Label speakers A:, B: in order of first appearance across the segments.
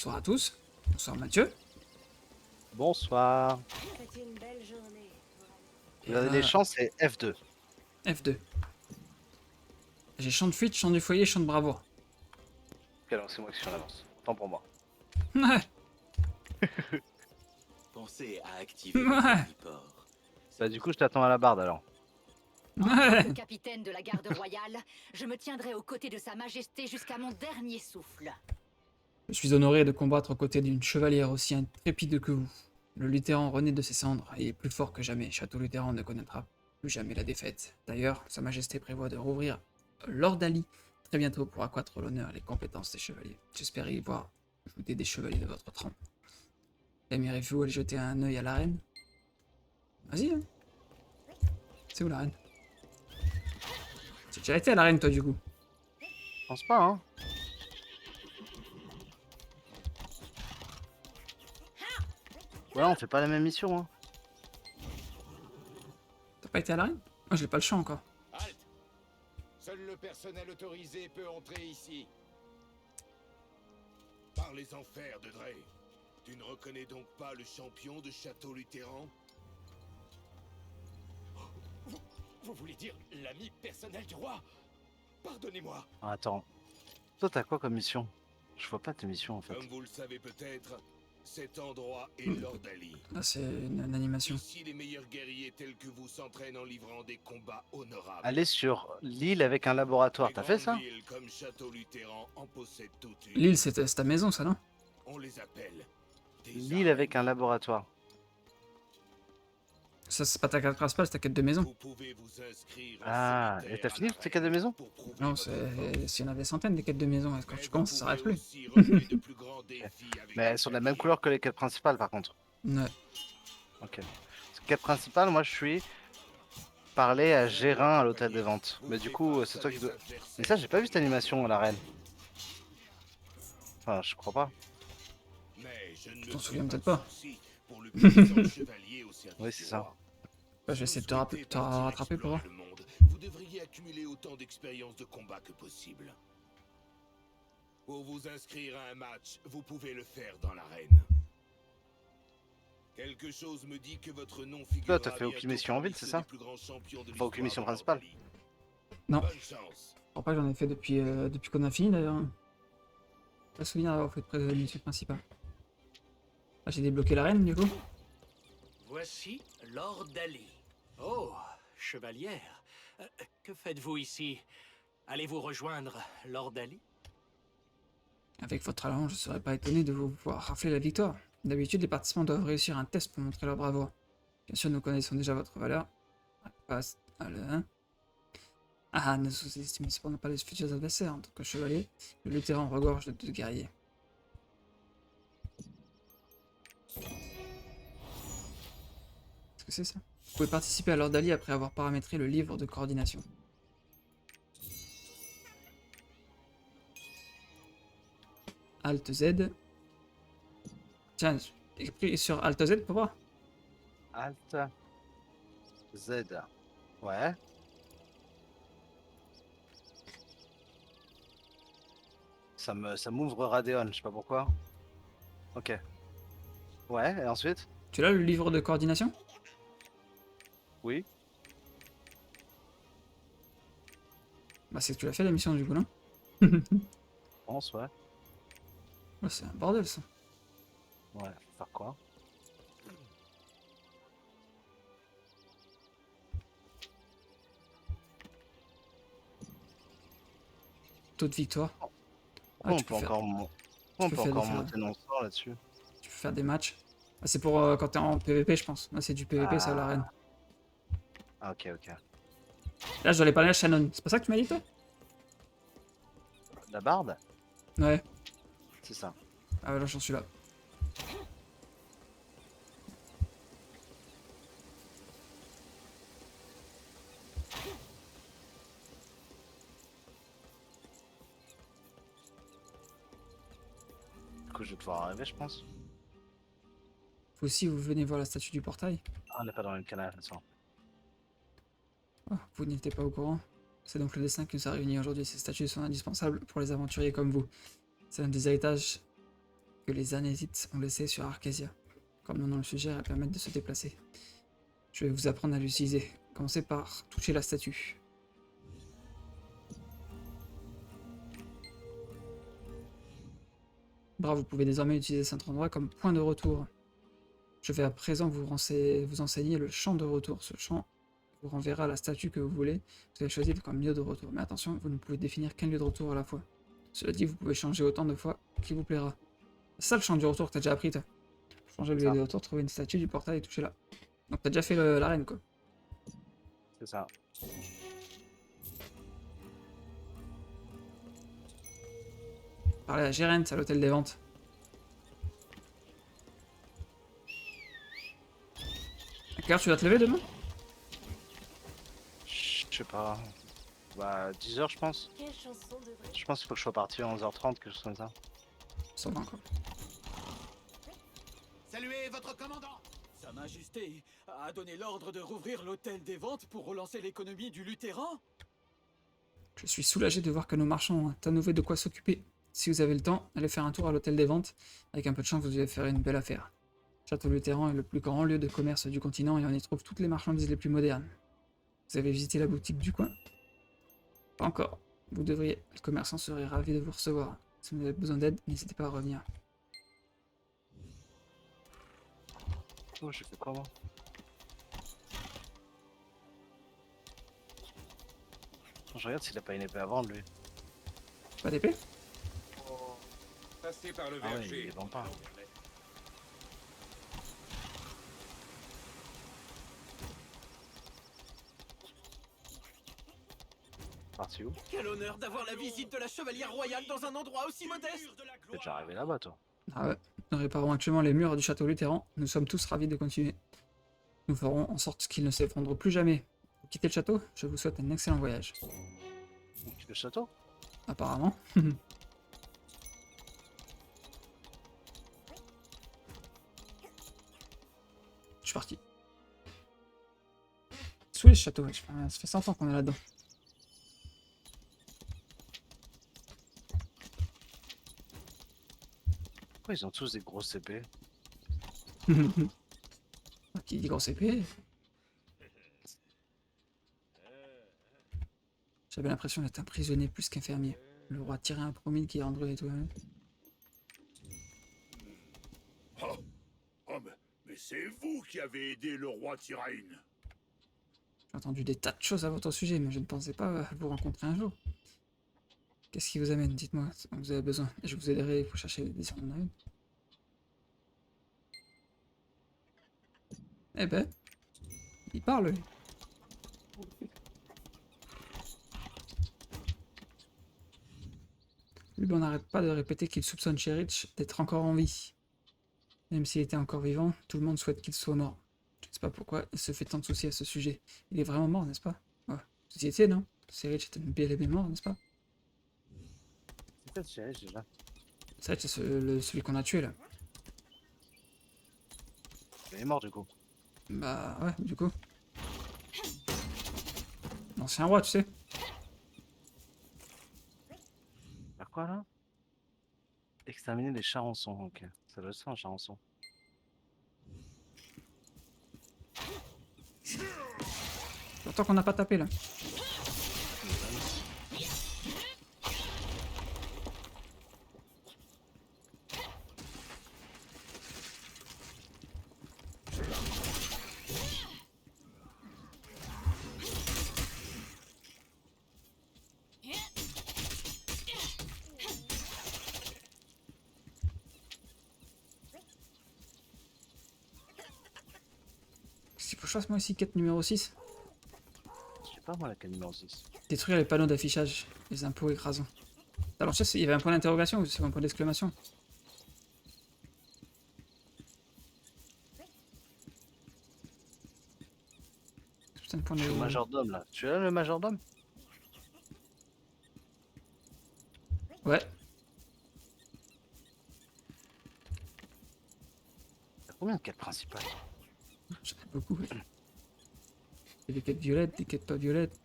A: Bonsoir à tous. Bonsoir Mathieu.
B: Bonsoir.
C: C'était une belle journée.
A: Et
B: Vous avez des
A: là,
B: chances, c'est F2.
A: F2. J'ai chant de fuite, chant du foyer, chant de bravoure.
B: Ok, alors c'est moi qui suis en avance. Tant pour moi.
A: Ouais,
D: Pensez à activer
A: ouais,
D: votre biport.
B: Bah du coup, je t'attends à la barde alors.
E: En tant
A: ouais.
E: que capitaine de la garde royale, je me tiendrai aux côtés de sa majesté jusqu'à mon dernier souffle.
A: Je suis honoré de combattre aux côtés d'une chevalière aussi intrépide que vous. Le Lutheran renaît de ses cendres et est plus fort que jamais. Château Lutheran ne connaîtra plus jamais la défaite. D'ailleurs, Sa Majesté prévoit de rouvrir l'Ordalie très bientôt pour accroître l'honneur et les compétences des chevaliers. J'espère y voir ajouter des chevaliers de votre trempe. Aimeriez-vous aller jeter un œil à l'arène? Vas-y, hein. C'est où l'arène? Tu as déjà été à l'arène toi du coup?
B: Je pense pas, hein. Voilà, on fait pas la même mission, hein.
A: T'as pas été à l'arène? Moi j'ai pas le champ encore.
F: Halte! Seul le personnel autorisé peut entrer ici. Par les enfers de Dre, tu ne reconnais donc pas le champion de Château Lutheran? Vous voulez dire l'ami personnel du roi? Pardonnez-moi.
B: Ah, attends. Toi, t'as quoi comme mission? Je vois pas tes missions en fait.
F: Comme vous le savez peut-être, cet endroit est l'Ordalie.
A: Là c'est une animation.
F: Ici, les meilleurs guerriers tels que vous s'entraînent en livrant des combats honorables.
B: Aller sur l'île avec un laboratoire,
F: Les
B: t'as fait
F: grandes
B: ça?
F: villes comme Château Lutheran en possèdent toutes une.
A: L'île c'est ta maison ça non?
F: On les appelle des
B: L'île avec un laboratoire.
A: Ça c'est pas ta quête principale, c'est ta quête de maison.
F: Vous pouvez vous inscrire en
B: Ah,
F: solitaire
B: et t'as
F: à
B: fini
F: la
B: toutes tes quêtes de maison?
F: pour prouver
A: Non,
F: votre force.
A: s'il y en avait des centaines des quêtes de maison, quand
F: Mais
A: tu
F: vous
A: commences ça s'arrête
F: pouvez
A: plus.
F: aussi relever de plus grands défis avec
B: Mais
F: des
B: elles sont de la même
F: chevaliers.
B: couleur que les quêtes principales par contre.
A: Ouais.
B: Ok. Parce que quête principale, moi je suis parler à Gérin à l'hôtel des ventes. Mais du coup, c'est toi qui dois. Mais ça, j'ai pas vu cette animation à l'arène. Enfin, je crois pas.
F: Mais je ne
A: Tu
F: me
A: t'en
F: fais
A: souviens peut-être
F: de
A: pas.
F: soucis pour le puissant chevalier au service
B: Oui, c'est
F: du
B: ça.
F: roi.
A: Bah, je vais essayer de te
F: Vous souhaitez
A: te
F: partir
A: rattraper pour voir.
F: explorer le monde, vous devriez accumuler autant d'expérience de combat que possible. Pour vous inscrire à un match, vous pouvez le faire dans l'arène. Quelque chose me dit que votre nom figurera
B: t'as fait aucune
F: bientôt
B: mission en
F: parmi
B: ville, c'est
F: ceux
B: ça?
F: des plus grands champions de
B: Pas aucune mission
F: l'histoire de
B: principale.
F: l'Ordalie.
A: Non.
F: Bonne chance.
A: Je crois pas que j'en ai fait depuis qu'on a fini d'ailleurs. Pas souvenir d'avoir fait près de la mission principale. Ah, j'ai débloqué l'arène du coup.
D: Voici l'Ordalie. Oh, chevalière, que faites-vous ici? Allez-vous rejoindre l'Ordalie?
A: Avec votre talent, je serais pas étonné de vous voir rafler la victoire. D'habitude, les participants doivent réussir un test pour montrer leur bravoure. Bien sûr, nous connaissons déjà votre valeur. Passe à le 1. Ne sous-estimez cependant pas les futurs adversaires. En tant que chevalier, le Lutheran regorge de guerriers. Qu'est-ce que c'est ça? Vous pouvez participer à l'Ordalie après avoir paramétré le livre de coordination. Alt Z. Tiens, écris sur Alt Z pour voir.
B: Alt Z. Ouais. Ça m'ouvre Radeon, je sais pas pourquoi. Ok. Ouais, et ensuite?
A: Tu l'as le livre de coordination?
B: Oui.
A: Bah c'est que tu l'as fait la mission du coup, non?
B: Je pense, ouais.
A: Ouais, c'est un bordel ça.
B: Ouais, faut faire quoi?
A: Taux de victoire.
B: Pourquoi on
A: tu
B: peut
A: peux faire-
B: encore, mon...
A: tu
B: Pourquoi on
A: peux
B: peut
A: faire
B: encore
A: des
B: monter nos sorts là-dessus?
A: Tu peux faire des matchs. Ah, c'est pour quand t'es en PVP, je pense. Là, c'est du PVP, ça, l'arène.
B: Ah, ok, ok.
A: Là, je dois aller parler à Shannon. C'est pas ça que tu m'as dit, toi?
B: La barde?
A: Ouais.
B: C'est ça.
A: Ah, ouais, là, j'en suis là.
B: Du coup, je vais devoir arriver, je pense.
A: Vous aussi, vous venez voir la statue du portail.
B: Ah, on n'est pas dans le même canal, ça.
A: Oh, vous n'étiez pas au courant. C'est donc le destin qui nous a réunis aujourd'hui. Ces statues sont indispensables pour les aventuriers comme vous. C'est un des héritages que les Anésites ont laissé sur Arkesia. Comme le nom le suggère, elles permettent de se déplacer. Je vais vous apprendre à l'utiliser. Commencez par toucher la statue. Bravo, vous pouvez désormais utiliser cet endroit comme point de retour. Je vais à présent vous enseigner le champ de retour. Ce champ vous renverra à la statue que vous voulez. Vous allez choisir comme lieu de retour. Mais attention, vous ne pouvez définir qu'un lieu de retour à la fois. Cela dit, vous pouvez changer autant de fois qu'il vous plaira. C'est ça le champ du retour que t'as déjà appris, toi. Changer le lieu de retour, trouver une statue du portail et toucher là. Donc t'as déjà fait l'arène, quoi.
B: C'est ça.
A: Parler à Gérent, à l'hôtel des ventes. À quelle heure tu vas te lever demain?
B: Je sais pas. Bah 10h je pense.
C: Quelle chanson devrait
B: Je pense qu'il faut que je sois parti à 11h30, quelque chose comme ça.
A: Ça va encore.
F: Saluez votre commandant.
G: Sa Majesté a donné l'ordre de rouvrir l'hôtel des ventes pour relancer l'économie du Luthéran?
A: Je suis soulagé de voir que nos marchands ont à nouveau de quoi s'occuper. Si vous avez le temps, allez faire un tour à l'hôtel des ventes. Avec un peu de chance, vous allez faire une belle affaire. Château Luthéran est le plus grand lieu de commerce du continent et on y trouve toutes les marchandises les plus modernes. Vous avez visité la boutique du coin? Pas encore. Vous devriez. Le commerçant serait ravi de vous recevoir. Si vous avez besoin d'aide, n'hésitez pas à revenir.
B: Oh, j'ai fait quoi moi? Je regarde s'il a pas une épée à vendre lui.
A: Pas d'épée?
F: Passez par le
B: Ah ouais,
F: verger.
B: il vend pas. Parti où?
G: Quel honneur d'avoir la visite de la chevalière royale dans un endroit aussi modeste!
B: T'es déjà arrivé là-bas toi.
A: Ah ouais. Nous réparons actuellement les murs du château Luthéran. Nous sommes tous ravis de continuer. Nous ferons en sorte qu'ils ne s'effondrent plus jamais. Vous quittez le château? Je vous souhaite un excellent voyage.
B: Le château?
A: Apparemment. Je suis parti. Sous les châteaux, ouais. Ça fait 100 ans qu'on est là-dedans.
B: Pourquoi ils ont tous des grosses épées?
A: Qui dit grosse épée? J'avais l'impression d'être un prisonnier plus qu'un fermier. Le roi tirait un promille qui rendrait et tout.
F: Oh, mais c'est vous qui avez aidé le roi Tyrain.
A: J'ai entendu des tas de choses à votre sujet, mais je ne pensais pas vous rencontrer un jour. Qu'est-ce qui vous amène? Dites-moi, vous avez besoin. Et je vous aiderai pour chercher des désirs de Naël. Eh ben, il parle, lui. Lui, on n'arrête pas de répéter qu'il soupçonne Cherich d'être encore en vie. Même s'il était encore vivant, tout le monde souhaite qu'il soit mort. Je ne sais pas pourquoi il se fait tant de soucis à ce sujet. Il est vraiment mort, n'est-ce pas? Ouais. Vous y étiez, non? Cherich était bel et bien mort, n'est-ce pas?
B: C'est peut-être Chérich déjà.
A: C'est vrai que c'est celui qu'on a tué, là.
B: Il est mort du coup.
A: Bah ouais, du coup. L'ancien roi, tu sais.
B: Faire quoi là? Exterminer les charançons, ok. Ça doit être ça un charançon.
A: Pourtant qu'on n'a pas tapé, là. Qu'est-ce qu'il faut que je fasse moi ici? Quête numéro 6.
B: Je sais pas moi laquelle numéro 6.
A: Détruire les panneaux d'affichage, les impôts écrasants. Alors je sais, il y avait un point d'interrogation ou c'est un point d'exclamation? Putain de point
B: Je suis le
A: de...
B: majordome là. Tu es là le majordome?
A: Ouais.
B: T'as combien de quêtes principales?
A: J'en ai beaucoup, ouais. Il y a des quêtes violettes, des quêtes pas violettes.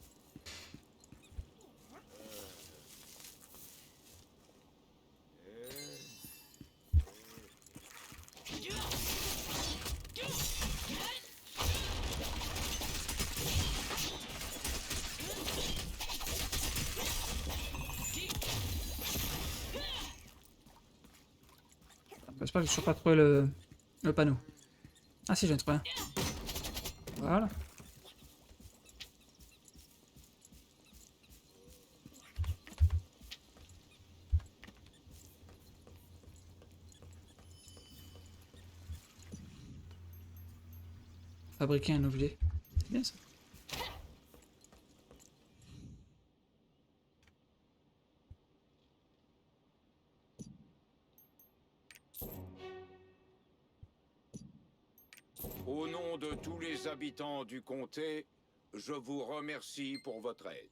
A: J'espère que j'ai toujours pas trouvé le panneau. Ah si, j'ai trouvé un. Voilà. Fabriquer un objet. C'est bien ça.
C: Au nom de tous les habitants du comté, je vous remercie pour votre aide.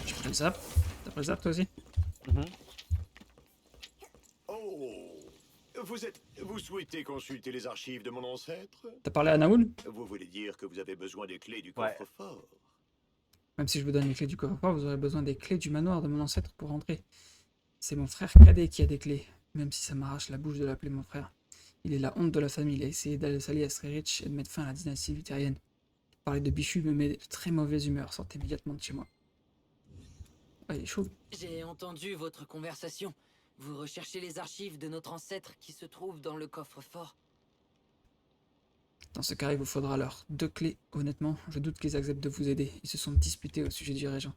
A: J'ai pris le zap. T'as pris le zap toi aussi?
B: Mhm.
H: Oh, vous souhaitez consulter les archives de mon ancêtre?
A: T'as parlé à Naoul?
H: Vous voulez dire que vous avez besoin des clés du
B: Ouais.
H: coffre-fort?
A: Même si je vous donne les clés du coffre-fort, vous aurez besoin des clés du manoir de mon ancêtre pour rentrer. C'est mon frère cadet qui a des clés, même si ça m'arrache la bouche de l'appeler mon frère. Il est la honte de la famille, il a essayé d'aller s'allier à Strerich et de mettre fin à la dynastie luthérienne. Parler de Bichu me met de très mauvaise humeur, sortez immédiatement de chez moi. Ah, il est chaud.
I: J'ai entendu votre conversation. Vous recherchez les archives de notre ancêtre qui se trouvent dans le coffre-fort.
A: Dans ce cas, il vous faudra alors 2 clés. Honnêtement, je doute qu'ils acceptent de vous aider. Ils se sont disputés au sujet du régent.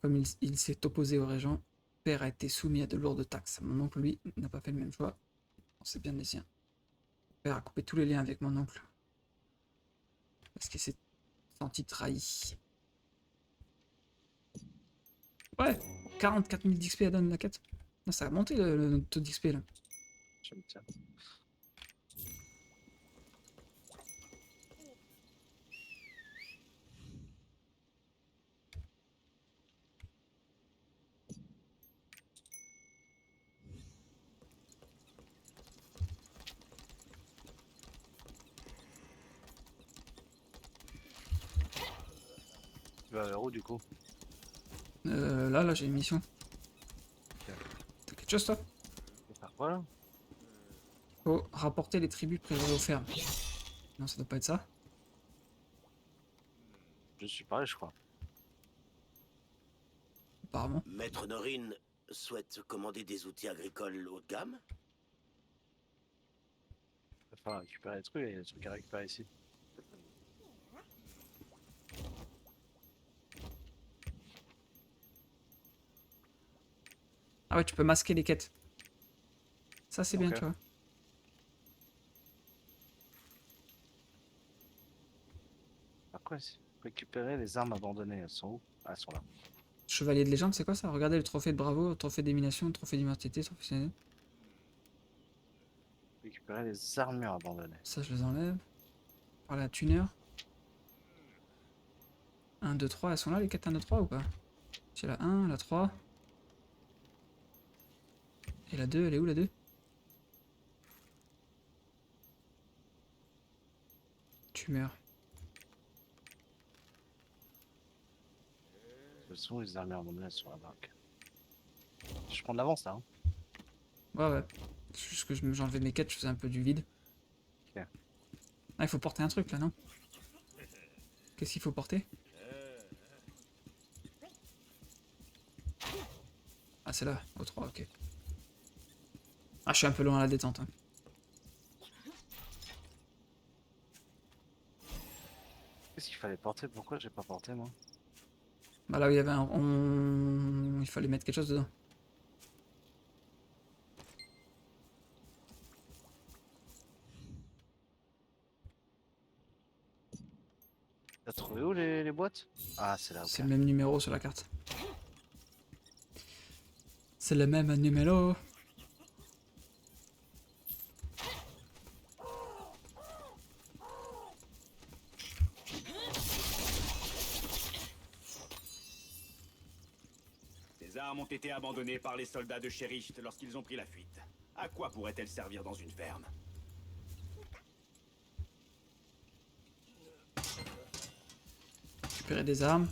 A: Comme il s'est opposé au régent, père a été soumis à de lourdes taxes. Mon oncle, lui, n'a pas fait le même choix. C'est bien des siens. Père a coupé tous les liens avec mon oncle. Parce qu'il s'est senti trahi. Ouais, 44 000 d'XP à donner la quête. Non, ça a monté le taux d'XP là.
B: Je me tiens. Tu vas vers où du coup?
A: Là, j'ai une mission. T'as quelque chose toi?
B: Et par quoi là?
A: Faut rapporter les tribus prélevées aux fermes. Non, ça doit pas être ça.
B: Je suis pareil, je crois.
A: Apparemment.
J: Maître Norin souhaite commander des outils agricoles haut de gamme?
B: Il va falloir récupérer les trucs, il y a des trucs à récupérer ici.
A: Ah ouais, tu peux masquer les quêtes. Ça, c'est bien,
B: Ok.
A: tu vois.
B: Par quoi ici? Récupérer les armes abandonnées, elles sont où? Ah, elles sont là.
A: Chevalier de légende, c'est quoi ça? Regardez le trophée de bravo, le trophée d'élimination, le trophée d'immortalité, le trophée de...
B: Récupérer les armures abandonnées.
A: Ça, je les enlève. Par la tuner. 1, 2, 3, elles sont là les quêtes 1, 2, 3 ou pas? C'est la 1, la 3. Et la 2, elle est où la 2? Tu meurs.
B: Elles sont où les armures abandonnées? Elles sont là-bas. Ok. Je prends de l'avance là. Hein.
A: Ouais, ouais. C'est juste que j'enlevais mes quêtes, je faisais un peu du vide.
B: Ok.
A: Ah, il faut porter un truc là, non? Qu'est-ce qu'il faut porter? Ah, c'est là, au 3, ok. Ah, je suis un peu loin à la détente. Hein.
B: Qu'est-ce qu'il fallait porter? Pourquoi j'ai pas porté moi?
A: Bah là où il y avait un... Il fallait mettre quelque chose dedans.
B: T'as trouvé où les boîtes? Ah, c'est là.
A: C'est
B: Ok.
A: le même numéro sur la carte. C'est le même numéro.
K: Ces armes ont été abandonnées par les soldats de Shericht lorsqu'ils ont pris la fuite. À quoi pourraient-elles servir dans une ferme?
A: Récupérer des armes.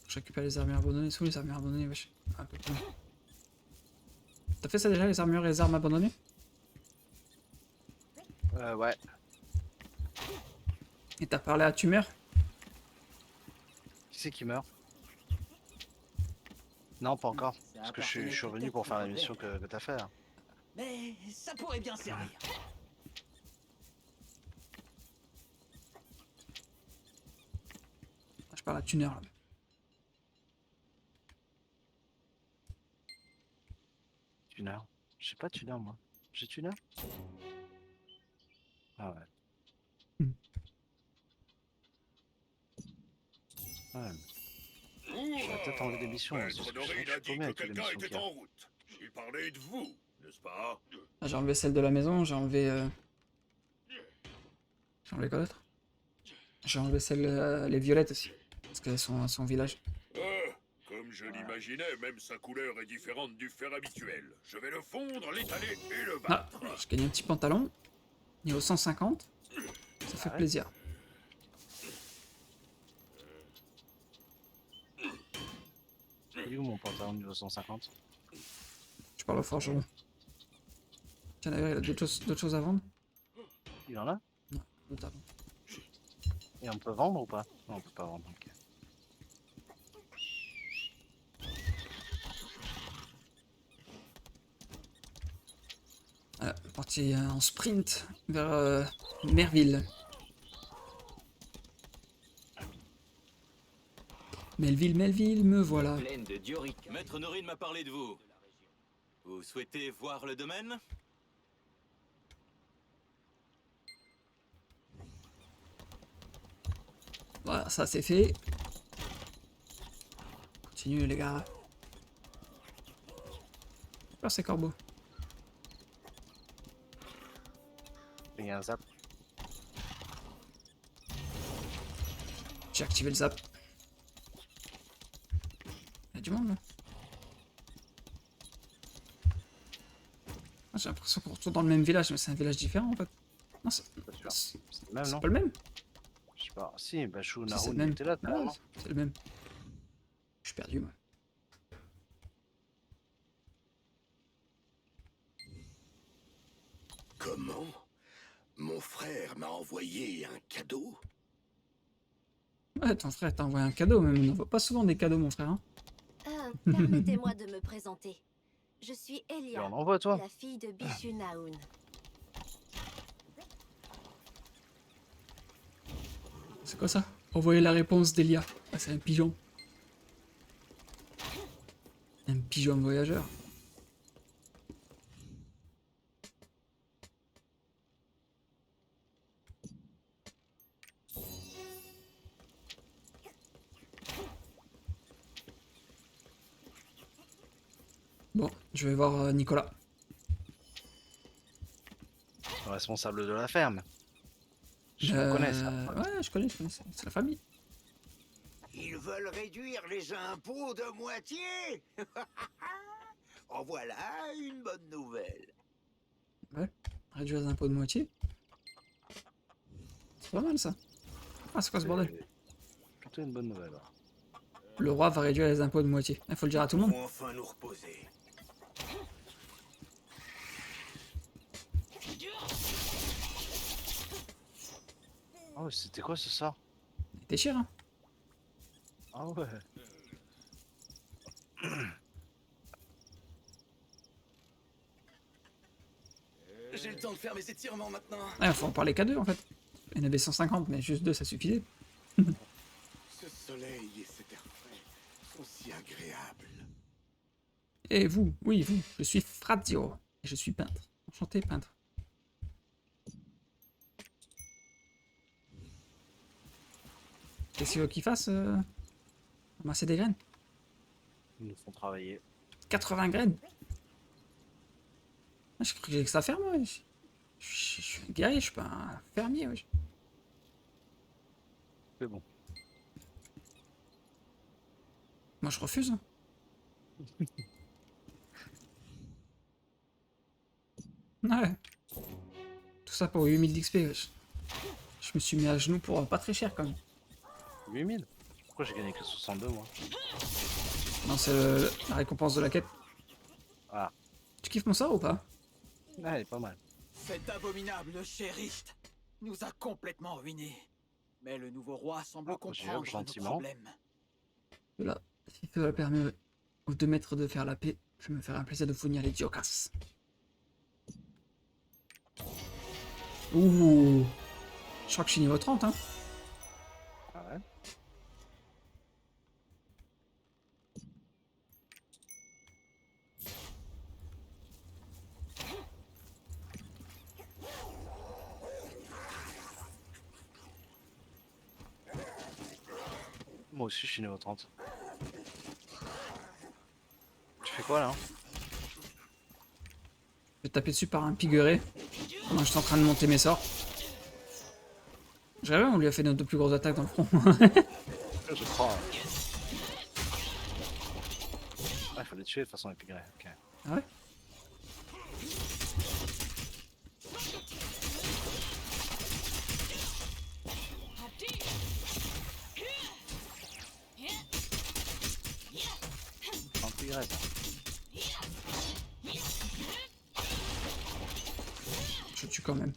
A: Je récupère les armures abandonnées. C'est où les armures abandonnées, wesh? Ah, un peu plus loin. T'as fait ça déjà, les armures et les armes abandonnées?
B: Ouais.
A: Et t'as parlé à Tumeur?
B: c'est qui meurt? Non, pas encore. Parce que je suis revenu pour faire la mission que t'as fait là.
D: Mais ça pourrait bien servir.
A: Je parle à Tuner là.
B: Tuner. Je sais pas Tuner moi. J'ai Tuner? Ah ouais. Ouais. Je vais peut-être enlever des missions. Parce que je suis paumé avec les missions qu'il y a.
H: en route. Il parlait de vous, n'est-ce pas?
A: Ah, j'ai enlevé celle de la maison, j'ai enlevé... J'ai enlevé quoi d'autre? J'ai enlevé celle... les violettes aussi. Parce qu'elles sont à son village.
H: Comme je l'imaginais, même sa couleur est différente du fer habituel. Je vais le fondre, l'étaler et le
A: Ah,
H: battre.
A: j'ai gagné un petit pantalon. Niveau 150. Ça fait plaisir.
B: Il est où mon pantalon niveau 150?
A: Je parle au forgeron. Tiens d'ailleurs, il a d'autres choses à vendre?
B: Il en a?
A: Non, d'autres à vendre.
B: Et on peut vendre ou pas? Non, on peut pas vendre. Ok.
A: Voilà, parti en sprint vers Merville. Melville, me voilà.
L: Plaine de Dioric. Maître Norin m'a parlé de vous. Vous souhaitez voir le domaine?
A: Voilà, ça c'est fait. Continue les gars. Oh, c'est corbeau.
B: Il y a un zap.
A: J'ai activé le zap. Il y a du monde là. Ah, j'ai l'impression qu'on retourne dans le même village, mais c'est un village différent en fait. Non, c'est
B: C'est le même, non?
A: pas le même.
B: Je sais pas. Si, bah Chou
A: Si, c'est
B: Naru
A: le même.
B: était là tout à l'heure,
A: Ouais,
B: non?
A: c'est le même. Je suis perdu moi.
F: Comment? Mon frère m'a envoyé un cadeau?
A: Ouais, ton frère t'a envoyé un cadeau, mais on n'envoie pas souvent des cadeaux, mon frère. Hein.
M: Permettez-moi de me présenter. Je suis Elia,
B: on envoie, toi.
M: la fille de Bishu Naoun.
A: C'est quoi ça? Envoyer la réponse d'Elia. Ah, c'est un pigeon. Un pigeon voyageur. Bon, je vais voir Nicolas.
B: Le responsable de la ferme. Je le connais ça.
A: Ouais, je connais, c'est la famille.
J: Ils veulent réduire les impôts de moitié. En voilà une bonne nouvelle.
A: Ouais, réduire les impôts de moitié. C'est pas mal ça. Ah, c'est quoi ce bordel?
B: Plutôt une bonne nouvelle.
A: Le roi va réduire les impôts de moitié. Il faut le dire à tout le monde.
J: Enfin nous reposer.
B: Oh, c'était quoi ce sort?
A: T'es cher, hein?
B: Ah ouais.
G: J'ai le temps de faire mes étirements maintenant.
A: Ouais, faut en parler qu'à deux en fait. Il y en avait 150, mais juste deux, ça suffisait.
F: Ce soleil et cet air frais sont si agréables.
A: Et vous, oui, vous, je suis Frazio. Et je suis peintre. Enchanté, peintre. Qu'est-ce qu'il veut qu'il fasse ramasser des graines?
B: Ils nous font travailler.
A: 80 graines. Ah, je crois que j'ai que ça à faire, moi. Je suis un guerrier, je suis pas un fermier, wesh.
B: C'est bon.
A: Moi, je refuse. Hein. Ouais. Tout ça pour 8000 d'XP, wesh. Je me suis mis à genoux pour pas très cher, quand même.
B: 8000? Pourquoi j'ai gagné que 62, moi?
A: Non, c'est la récompense de la quête.
B: Ah.
A: Tu kiffes mon sort ou pas?
B: Ah, elle est pas mal.
G: Cet abominable Chériste nous a complètement ruinés. Mais le nouveau roi semble
B: j'ai
G: comprendre nos
B: gentiment.
G: problèmes.
A: Là, si cela permet aux deux maîtres de faire la paix, je me ferai un plaisir de fournir les Diokas. Ouh. Je crois que je suis niveau 30, hein.
B: Ah ouais. Moi aussi je suis niveau 30. Tu fais quoi là?
A: Je vais taper dessus par un pigueret. Pendant que j'étais en train de monter mes sorts. J'avais, on lui a fait nos deux plus grosses attaques dans le front.
B: Je crois. Ah, il faut les tuer de toute façon les pigrés. Ok.
A: Ah ouais?
B: Un pigré ça.
A: Je tue quand même.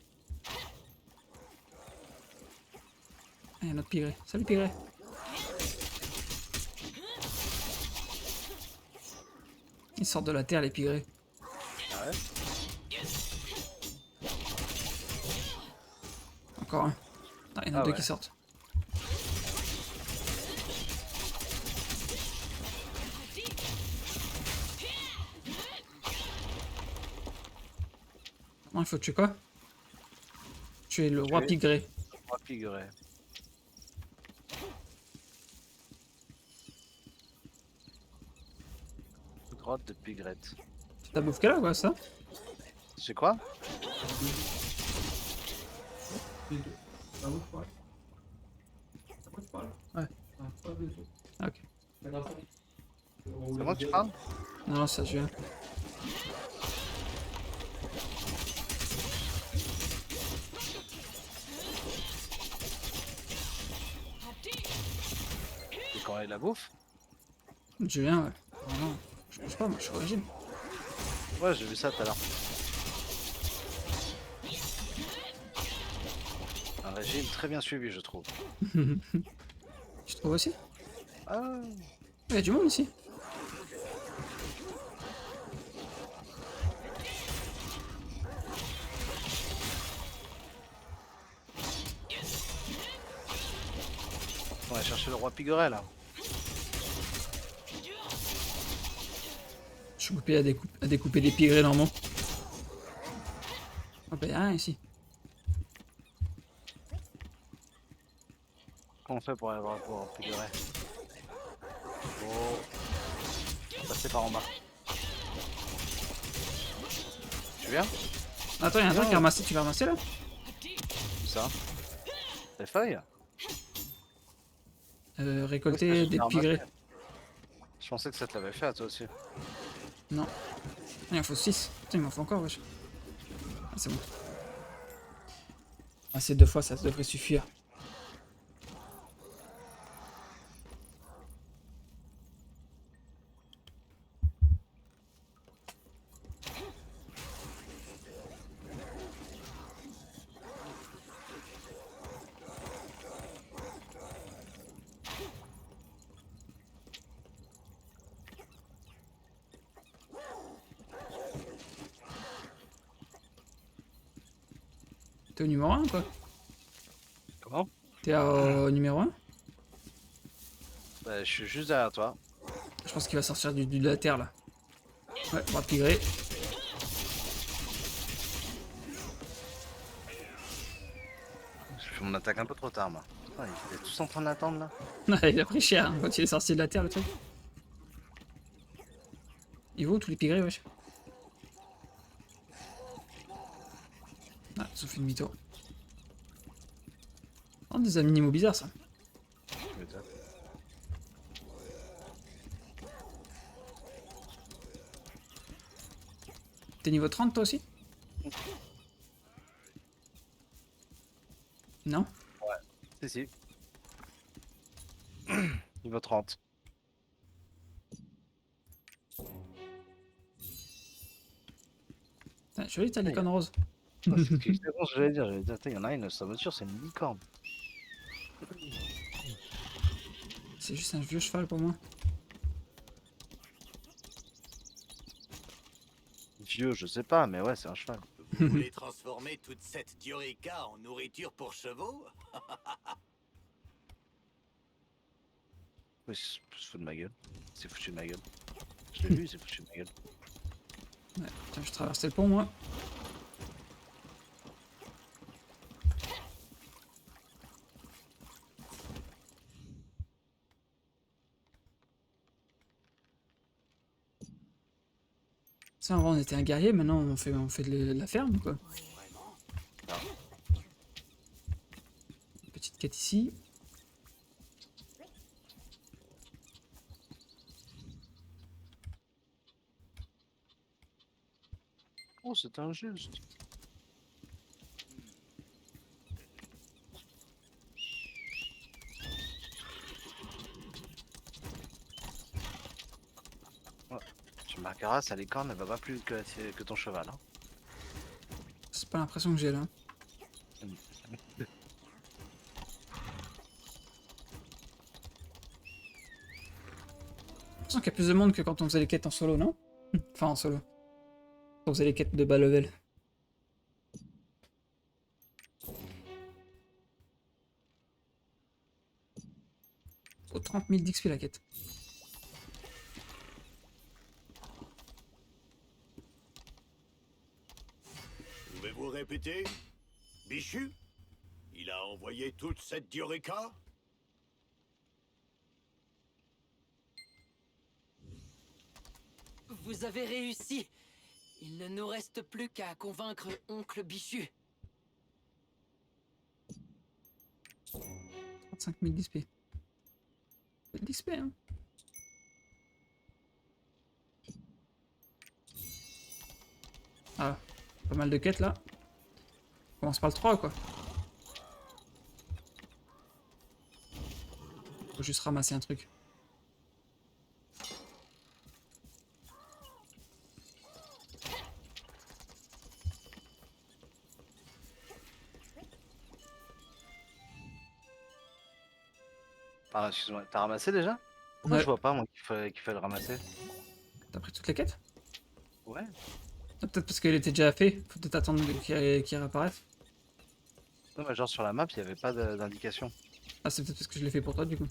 A: Ah, il y a un autre pigret. Salut pigret. Ils sortent de la terre les pigrets.
B: Ah ouais?
A: Encore un. Ah, il y en a
B: Ah
A: deux
B: ouais.
A: qui sortent. Non, il faut tuer quoi? Tuer le roi pigret.
B: Roi pigré. Grotte de pigrette.
A: T'as bouffé là ou quoi ça?
B: C'est quoi?
A: Ouais. Ok.
B: C'est moi que tu parles?
A: Non, non, ça je viens.
B: Et quand elle la bouffe?
A: Je viens, ouais. Oh non, je pense pas, moi je suis au régime.
B: Ouais, j'ai vu ça tout à l'heure. Un régime très bien suivi, je trouve.
A: Tu trouves aussi?
B: Ah,
A: Il y a du monde ici.
B: on va chercher le roi pigret là.
A: Je suis occupé à découper des pigrets normaux. Oh bah y'a rien ici.
B: Comment on fait pour aller voir le roi pigret? Oh, passer par en bas. Tu viens?
A: Attends, y'a un truc à ramasser, tu vas ramasser là?
B: Où ça? Les feuilles?
A: Récolter des pigrets.
B: Je pensais que ça te l'avait fait à toi aussi.
A: Non. Il en faut 6. Putain, il m'en faut encore, wesh. Ah, c'est bon. Ah, c'est 2 fois, ça devrait suffire. T'es au numéro 1 quoi?
B: Comment?
A: T'es au numéro 1?
B: Bah, je suis juste derrière toi.
A: Je pense qu'il va sortir de la terre là. Ouais, roi pigret.
B: Je fais mon attaque un peu trop tard moi. Ah, ils étaient tous en train de l'attendre là.
A: Ouais, il a pris cher hein, quand il est sorti de la terre le truc. Il vaut tous les pigrets, wesh. Ah, ils ont fait demi-tour. Oh, des animaux bizarres ça. T'es niveau 30 toi aussi? Non?
B: Ouais, si. Niveau 30.
A: Joli ta licorne rose.
B: C'est bon, j'allais dire, il y en a une, sa voiture c'est une licorne.
A: C'est juste un vieux cheval pour moi.
B: Vieux, je sais pas, mais ouais, c'est un cheval.
J: Vous voulez transformer toute cette diorica en nourriture pour chevaux?
B: Oui, c'est foutu de ma gueule. C'est foutu de ma gueule. Je l'ai vu, c'est foutu de ma gueule.
A: Ouais, tiens, je traversais le pont moi. Ça, en vrai, on était un guerrier, maintenant on fait de la ferme, quoi. Petite quête ici.
B: Oh, c'est injuste. Ouais. Tu marqueras, sa licorne, elle va pas plus que ton cheval. Hein.
A: C'est pas l'impression que j'ai là. J'ai l'impression qu'il y a plus de monde que quand on faisait les quêtes en solo, non? Enfin en solo. Quand on faisait les quêtes de bas level. Faut 30 000 d'XP la quête.
J: Pouvez-vous répéter? Bichu? Il a envoyé toute cette diorica?
I: Vous avez réussi. Il ne nous reste plus qu'à convaincre Oncle Bichu.
A: 35 000 d'XP. C'est de l'XP, hein. Ah, pas mal de quêtes là. On commence par le 3 quoi. Faut juste ramasser un truc.
B: Ah, excuse-moi, t'as ramassé déjà? Pourquoi
A: Ouais.
B: je vois pas moi qu'il fallait le ramasser?
A: T'as pris toutes les quêtes?
B: Ouais.
A: Ah, peut-être parce qu'elle était déjà fait. Faut peut-être attendre qu'il réapparaisse.
B: Non, mais genre sur la map, il y avait pas d'indication.
A: Ah, c'est peut-être parce que je l'ai fait pour toi du coup.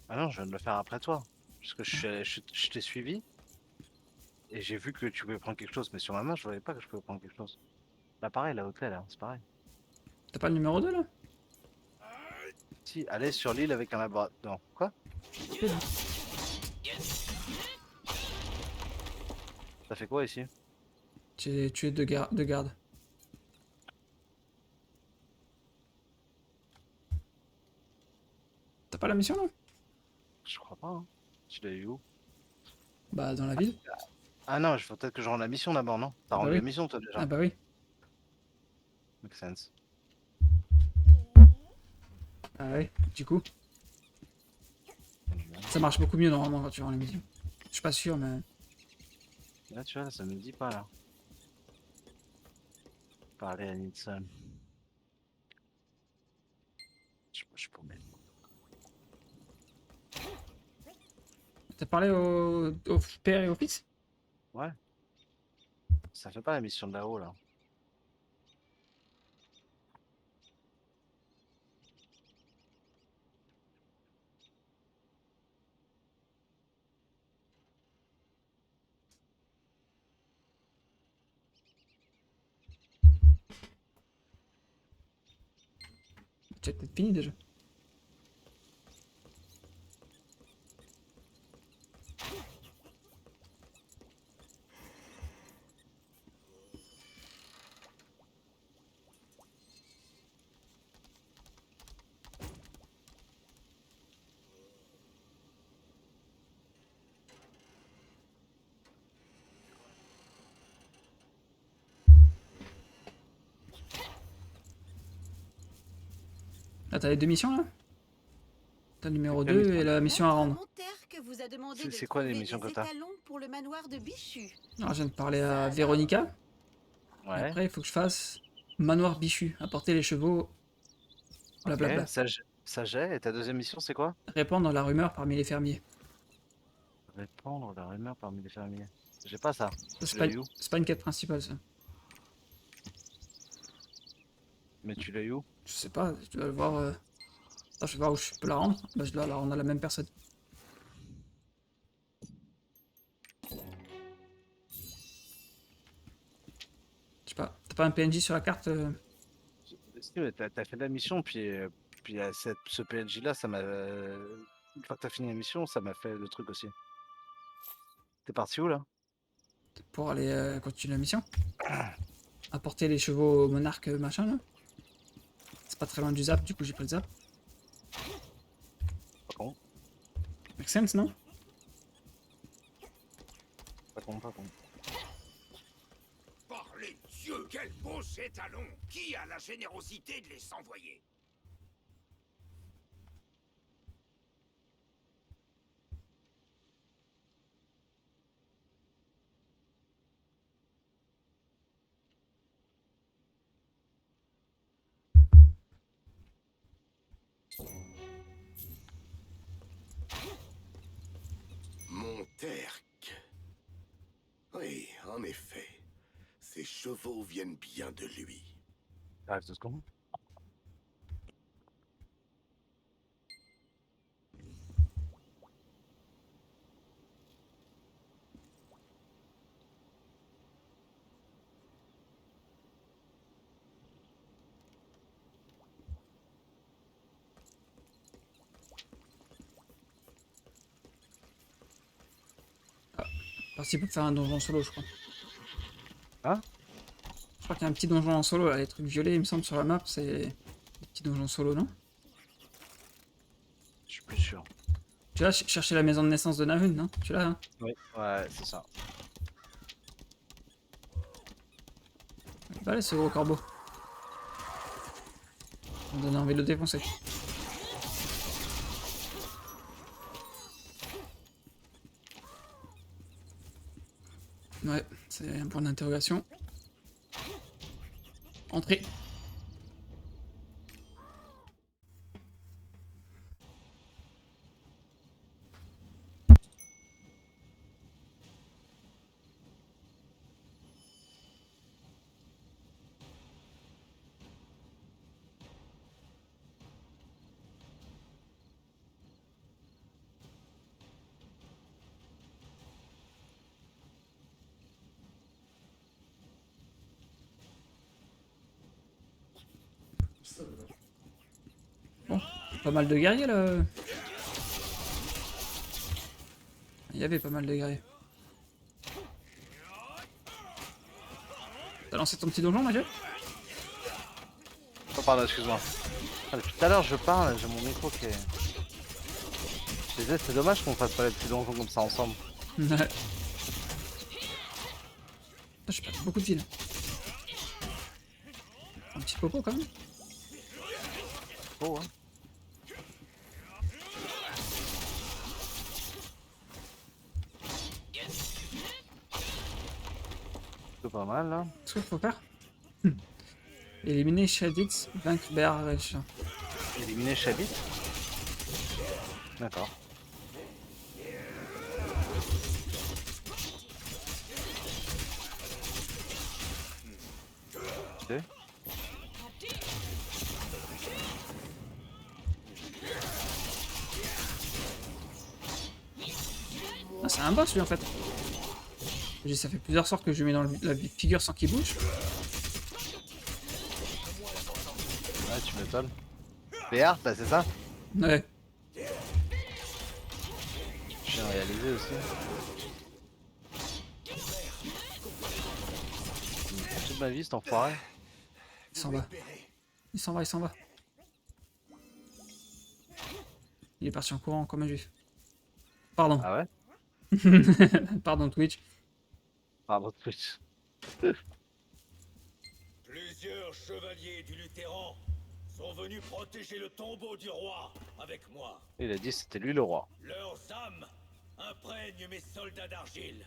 B: Ah non, je viens de le faire après toi. Parce que je t'ai suivi. Et j'ai vu que tu pouvais prendre quelque chose. Mais sur ma main, je voyais pas que je pouvais prendre quelque chose. Là, pareil, la haute là, c'est pareil.
A: T'as pas le numéro 2 là?
B: Si, allez sur l'île avec un laboratoire. Non, quoi? Ça fait quoi ici?
A: J'ai tué deux gardes. T'as pas la mission là?
B: Je crois pas, hein. Tu l'as eu où?
A: Bah dans la ville.
B: Ah non, il faut peut-être que je rende la mission d'abord, non? T'as
A: Bah
B: rendu
A: oui.
B: la mission toi déjà?
A: Ah bah oui.
B: Make sense.
A: Ah ouais, du coup. Ça marche beaucoup mieux normalement quand tu rends la mission. Je suis pas sûr mais...
B: Là tu vois, ça me dit pas là. Parler à Nilsson. Je promets.
A: T'as parlé au père et au fils?
B: Ouais. Ça fait pas la mission de là-haut là.
A: Tu as peut-être fini déjà. Ah t'as les deux missions là? T'as le numéro 2 et la mission à rendre.
B: C'est quoi les missions que t'as?
M: Pour le manoir de Bichu.
A: Alors je viens de parler à Véronica.
B: Ouais.
A: Et après il faut que je fasse Manoir Bichu. Apporter les chevaux. Blablabla.
B: Ok, Ça j'ai. Et ta deuxième mission, c'est quoi?
A: Répandre la rumeur parmi les fermiers.
B: Répandre la rumeur parmi les fermiers. J'ai pas ça.
A: Ça,
B: Tu l'as eu où?
A: c'est pas une quête principale, ça.
B: Mais tu l'as eu où?
A: Je sais pas, tu dois le voir. Attends, je vais voir où je peux la rendre. Bah, je dois la rendre à la même personne. Je sais pas, t'as pas un PNJ sur la carte
B: Si, mais t'as fait la mission, puis ce PNJ là, ça m'a. Une fois que t'as fini la mission, ça m'a fait le truc aussi. T'es parti où là?
A: pour aller continuer la mission? Apporter les chevaux au monarque machin là? C'est pas très loin du zap, du coup j'ai pris le zap.
B: Pas con.
A: Make sense, non?
B: Pas con, pas con.
C: Par les dieux, quel beau ces talons! Qui a la générosité de les envoyer?
F: Monterque. Oui, en effet. Ces chevaux viennent bien de lui.
B: Arrive 2 secondes.
A: Parti pour faire un donjon solo, je crois.
B: Hein?
A: Je crois qu'il y a un petit donjon en solo là, les trucs violets, il me semble, sur la map, c'est des petits donjons solo, non?
B: Je suis plus sûr.
A: Tu l'as chercher la maison de naissance de Nahun, non? Tu l'as, hein?
B: Oui, ouais, c'est ça.
A: Allez, ce gros corbeau. Ça me donne envie de le défoncer. Ouais, c'est un point d'interrogation. Entrée. Bon, pas mal de guerriers là. Il y avait pas mal de guerriers. T'as lancé ton petit donjon là, Jeff?
B: Oh, pardon, excuse-moi. Ah, depuis tout à l'heure, je parle, j'ai mon micro qui est. Je disais, c'est dommage qu'on fasse pas les petits donjons comme ça ensemble.
A: Ouais. J'ai perdu beaucoup de villes. Un petit popo quand même.
B: Oh, hein. C'est pas mal là.
A: Qu'est-ce qu'il faut faire? Éliminer Shadix, vaincre Bearresh.
B: Éliminer Chabit. D'accord. Ok.
A: Ah, c'est un boss lui en fait. Ça fait plusieurs sorts que je mets dans la figure sans qu'il bouge.
B: Ouais, tu m'étonnes. BR, bah c'est ça?
A: Ouais.
B: Je viens de réaliser aussi. Toute ma vie, cet enfoiré.
A: Il s'en va. Il s'en va, il s'en va. Il est parti en courant comme un juif. Pardon.
B: Ah ouais?
A: Pardon Twitch.
B: Pardon Twitch.
K: Plusieurs chevaliers du Luthéran sont venus protéger le tombeau du roi avec moi.
B: Il a dit c'était lui le roi.
K: Leurs âmes imprègnent mes soldats d'argile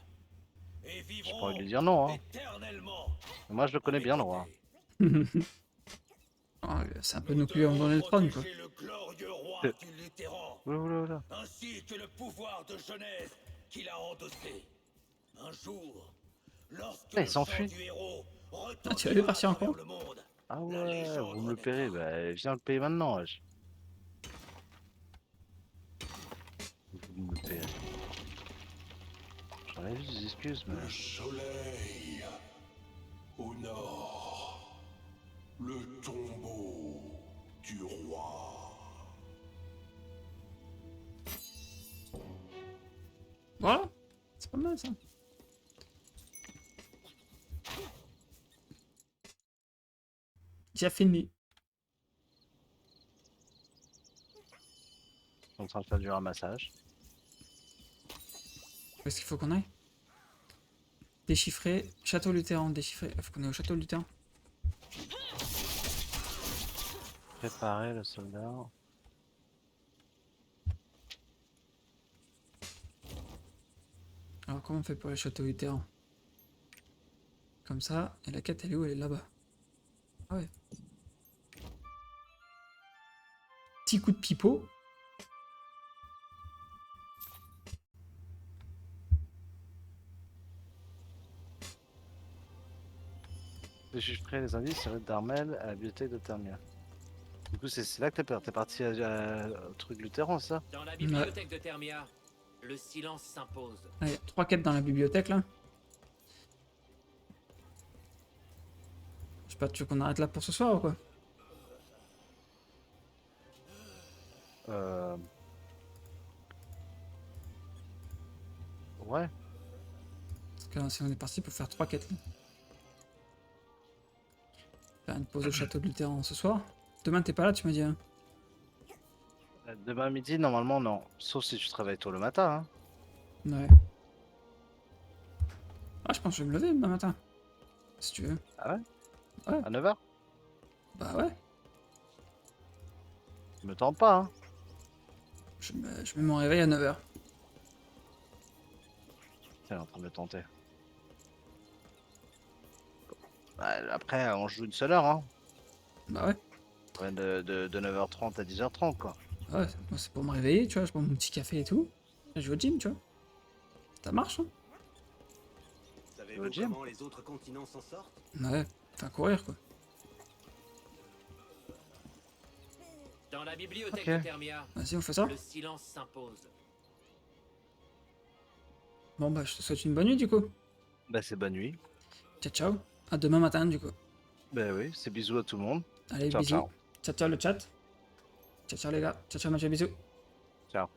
K: et
B: Je
K: vivront
B: pourrais lui dire non, hein.
K: éternellement.
B: Mais moi je le connais bien le roi.
A: Ah, c'est un peu nous qui lui avons donné le trône, quoi.
K: Protéger le glorieux roi du Lutéran,
B: Oula.
K: ainsi que le pouvoir de Genèse qu'il a endossé. Un jour, lorsque
B: Ah, il
K: le chant
B: s'enfuit.
K: du héros
A: Ah, tu vas lui
K: retentira
A: partir
K: à
A: encore?
K: travers le monde,
B: Ah
K: la
B: ouais,
K: légende
B: vous me le
K: renaîtra.
B: payez, bah viens le payer maintenant, wesh. Vous me le payez. J'en ai vu des excuses, mais...
F: Le soleil. Au nord. Le tombeau du roi.
A: Voilà. C'est pas mal, ça. J'ai fini.
B: On est en train de faire du ramassage.
A: Où est-ce qu'il faut qu'on aille? Déchiffrer. Château Lutheran. Déchiffrer. Faut qu'on aille au château Lutheran.
B: Préparer le soldat.
A: Alors, comment on fait pour aller au château Lutheran? Comme ça. Et la quête, elle est où? Elle est là-bas. Ah ouais. Petit coup de pipeau.
B: Déchiffrer les indices sur d'Armel à la bibliothèque de Thermia. Du coup, c'est là que t'es parti au truc Lutheran, ça?
I: Dans la bibliothèque de Thermia, le silence s'impose.
A: Allez, 3 quêtes dans la bibliothèque, là. Je sais pas, tu veux qu'on arrête là pour ce soir ou quoi?
B: Ouais.
A: Parce que là, si on est parti pour faire 3 quêtes. Là. Faire une pause au château de Lutheran ce soir. Demain, t'es pas là, tu m'as dit. Hein.
B: Demain midi, normalement, non. Sauf si tu travailles tôt le matin, hein.
A: Ouais. Ah, je pense que je vais me lever demain matin. Si tu veux.
B: Ah ouais?
A: Ouais.
B: À 9h?
A: Bah ouais.
B: Je me tente pas, hein.
A: Je mets mon réveil à 9h.
B: Tiens, en train de me tenter. Bah, après, on joue une seule heure, hein.
A: Bah ouais.
B: Ouais, de 9h30 à 10h30, quoi.
A: Ouais, moi c'est pour me réveiller, tu vois. Je prends mon petit café et tout. Je vais au gym, tu vois. Ça marche, hein.
J: Savez-vous comment les autres continents s'en sortent?
A: Ouais. Enfin, courir, quoi.
I: Dans la bibliothèque
A: Ok.
I: de Thermia,
A: Vas-y, on fait ça.
I: le silence s'impose.
A: Bon, bah, je te souhaite une bonne nuit, du coup.
B: Bah, c'est bonne nuit.
A: Ciao, ciao. À demain matin, du coup.
B: Bah oui, c'est bisous à tout le monde.
A: Allez,
B: Ciao,
A: bisous.
B: ciao.
A: Ciao, ciao le chat. Ciao, ciao les gars. Ciao, ciao, Mathieu, bisous.
B: Ciao.